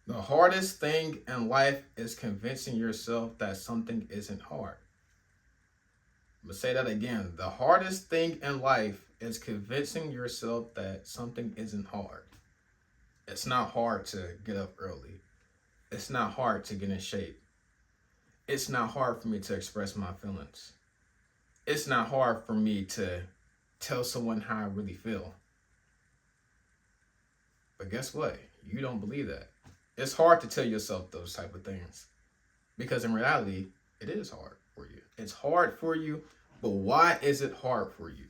The hardest thing in life is convincing yourself that something isn't hard. I'm gonna say that again. The hardest thing in life is convincing yourself that something isn't hard. It's not hard to get up early. It's not hard to get in shape. It's not hard for me to express my feelings. It's not hard for me to tell someone how I really feel. But guess what? You don't believe that. It's hard to tell yourself those type of things because in reality, it is hard for you. It's hard for you, but why is it hard for you?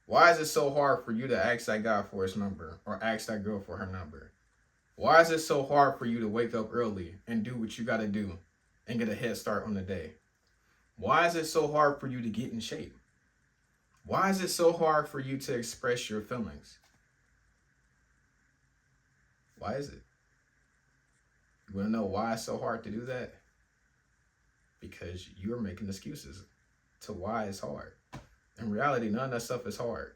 Why is it so hard for you to ask that guy for his number or ask that girl for her number? Why is it so hard for you to wake up early and do what you got to do and get a head start on the day? Why is it so hard for you to get in shape? Why is it so hard for you to express your feelings? Why is it? You want to know why it's so hard to do that? Because you're making excuses to why it's hard. In reality, none of that stuff is hard.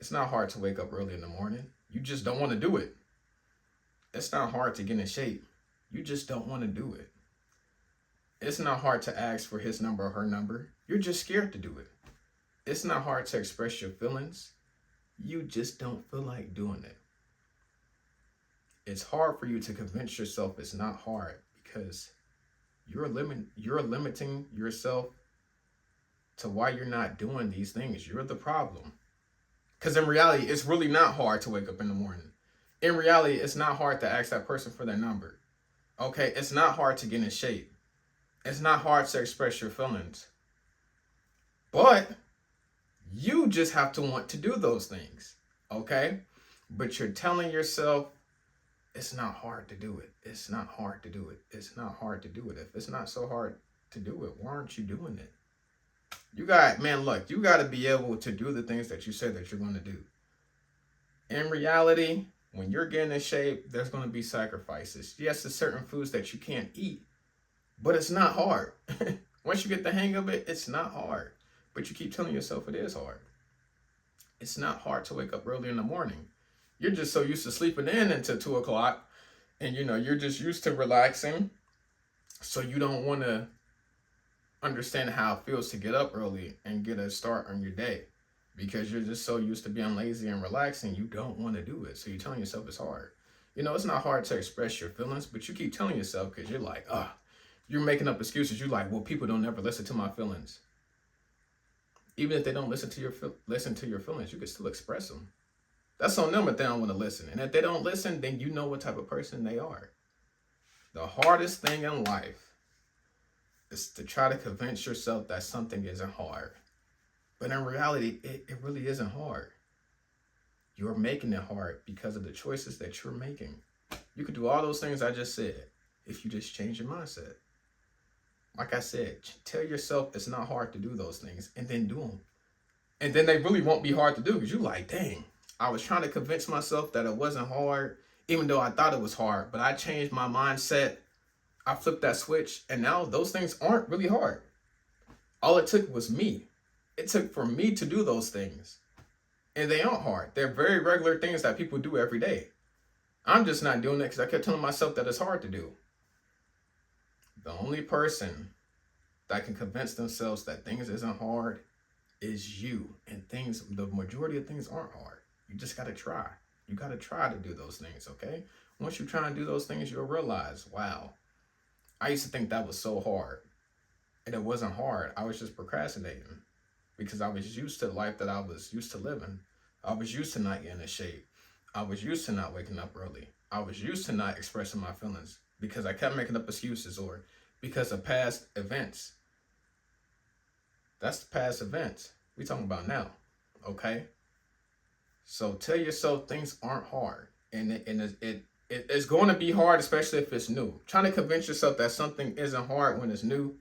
It's not hard to wake up early in the morning. You just don't want to do it. It's not hard to get in shape. You just don't want to do it. It's not hard to ask for his number or her number. You're just scared to do it. It's not hard to express your feelings. You just don't feel like doing it. It's hard for you to convince yourself it's not hard because you're limiting yourself to why you're not doing these things. You're the problem. Because in reality, it's really not hard to wake up in the morning. In reality, it's not hard to ask that person for their number. Okay, it's not hard to get in shape. It's not hard to express your feelings. But you just have to want to do those things. Okay? But you're telling yourself it's not hard to do it. It's not hard to do it. It's not hard to do it. If it's not so hard to do it, why aren't you doing it? Man, look, you got to be able to do the things that you say that you're going to do. In reality, when you're getting in shape, there's going to be sacrifices. Yes, there's certain foods that you can't eat, but it's not hard. Once you get the hang of it, it's not hard. But you keep telling yourself it is hard. It's not hard to wake up early in the morning. You're just so used to sleeping in until 2 o'clock, and you're just used to relaxing, so you don't want to understand how it feels to get up early and get a start on your day because you're just so used to being lazy and relaxing. You don't want to do it, so you're telling yourself it's hard. It's not hard to express your feelings, but you keep telling yourself because you're like, you're making up excuses. You're like, well, people don't ever listen to my feelings. Even if they don't listen to your feelings, you can still express them. That's on them if they don't want to listen. And if they don't listen, then you know what type of person they are. The hardest thing in life is to try to convince yourself that something isn't hard. But in reality, it really isn't hard. You're making it hard because of the choices that you're making. You could do all those things I just said if you just change your mindset. Like I said, tell yourself it's not hard to do those things and then do them. And then they really won't be hard to do because you're like, dang, I was trying to convince myself that it wasn't hard, even though I thought it was hard. But I changed my mindset. I flipped that switch, and now those things aren't really hard. All it took was me. It took for me to do those things. And they aren't hard. They're very regular things that people do every day. I'm just not doing it because I kept telling myself that it's hard to do. The only person that can convince themselves that things isn't hard is you. And the majority of things aren't hard. You just got to try. You got to try to do those things, okay? Once you try and do those things, you'll realize, wow, I used to think that was so hard. And it wasn't hard. I was just procrastinating because I was used to the life that I was used to living. I was used to not getting in shape. I was used to not waking up early. I was used to not expressing my feelings because I kept making up excuses or because of past events. That's the past events we talking about now, okay? So tell yourself things aren't hard, and it's going to be hard, especially if it's new. Trying to convince yourself that something isn't hard when it's new,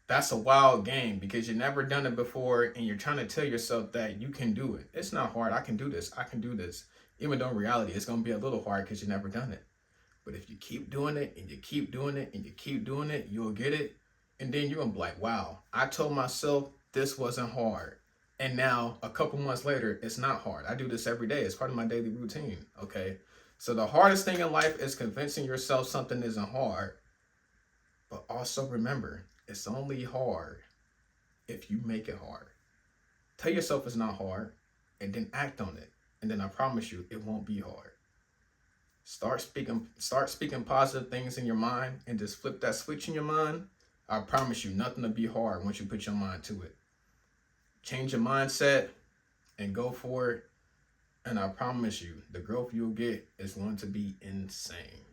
that's a wild game because you've never done it before, and you're trying to tell yourself that you can do it. It's not hard. I can do this. I can do this. Even though in reality, it's going to be a little hard because you've never done it. But if you keep doing it and you keep doing it and you keep doing it, you'll get it. And then you're going to be like, wow, I told myself this wasn't hard. And now a couple months later, it's not hard. I do this every day. It's part of my daily routine. Okay. So the hardest thing in life is convincing yourself something isn't hard. But also remember, it's only hard if you make it hard. Tell yourself it's not hard and then act on it. And then I promise you it won't be hard. Start speaking positive things in your mind and just flip that switch in your mind. I promise you nothing will be hard once you put your mind to it. Change your mindset and go for it. And I promise you the growth you'll get is going to be insane.